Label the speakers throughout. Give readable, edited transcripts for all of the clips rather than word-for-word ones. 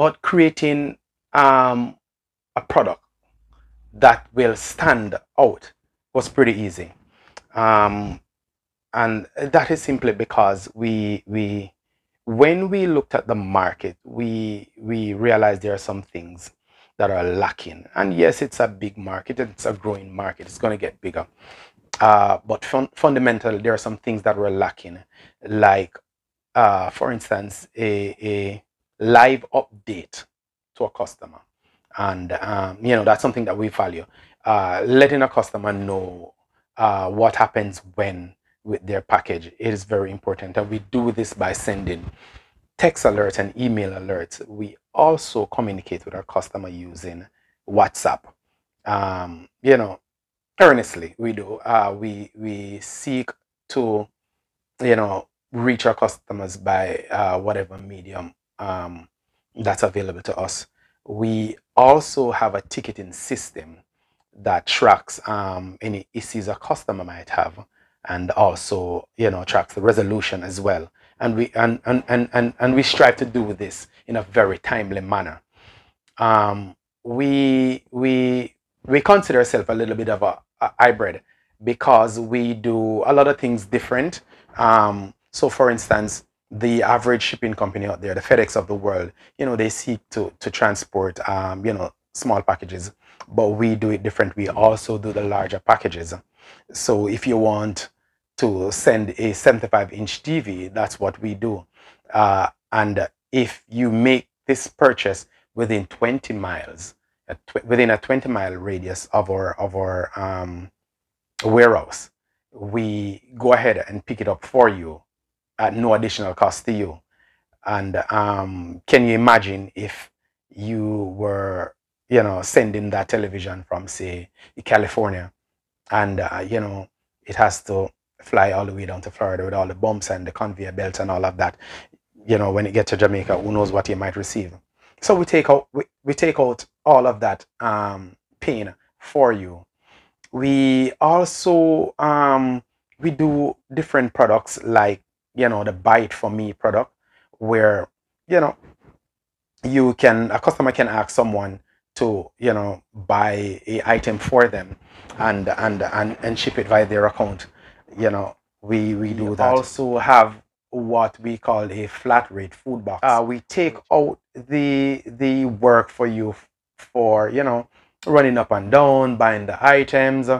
Speaker 1: but creating a product that will stand out was pretty easy. Um, and that is simply because we when we looked at the market, we realized there are some things that are lacking. And yes, it's a big market, it's a growing market, it's going to get bigger. But fundamentally, there are some things that were lacking, like, for instance, a live update to a customer. And, that's something that we value. Letting a customer know what happens when with their package. It is very important. And we do this by sending text alerts and email alerts. We also communicate with our customer using WhatsApp. Um, you know, Earnestly, we do. We seek to, reach our customers by whatever medium that's available to us. We also have a ticketing system that tracks any issues a customer might have, and also, tracks the resolution as well. And we strive to do this in a very timely manner. um, we consider ourselves a little bit of a hybrid, because we do a lot of things different. So, for instance, the average shipping company out there, the FedEx of the world, they seek to transport, small packages, but we do it different. We also do the larger packages. So, if you want to send a 75-inch TV, that's what we do. And if you make this purchase within 20 miles, within a 20-mile radius of our warehouse, we go ahead and pick it up for you at no additional cost to you. And can you imagine if you were, sending that television from, say, California, and it has to fly all the way down to Florida with all the bumps and the conveyor belts and all of that. When it gets to Jamaica, who knows what you might receive. So we take out all of that pain for you. We also we do different products, like, the Buy It For Me product, where, you know a customer can ask someone to, buy a item for them, and ship it via their account. We do that. Also have what we call a flat rate food box. We take out the work for you, for, running up and down, buying the items,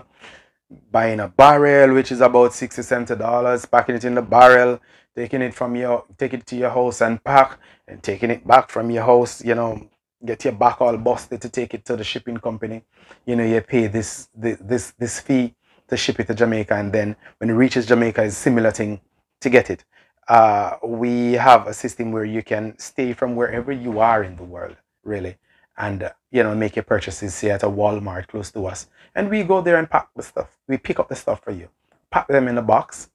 Speaker 1: buying a barrel, which is about $60-70, packing it in the barrel, take it to your house and pack, and taking it back from your house, get your back all busted to take it to the shipping company. You pay this fee to ship it to Jamaica, and then when it reaches Jamaica, it's a similar thing to get it. We have a system where you can stay from wherever you are in the world, really, and make your purchases, say, at a Walmart close to us, and we go there and pack the stuff. We pick up the stuff for you, pack them in a box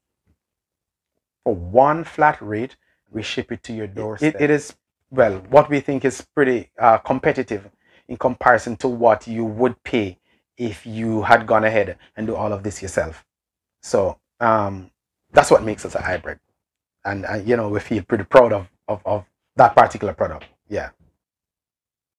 Speaker 1: for one flat rate. We ship it to your doorstep. It is, well, what we think is pretty competitive in comparison to what you would pay if you had gone ahead and do all of this yourself. So that's what makes us a hybrid, and we feel pretty proud of that particular product. Yeah.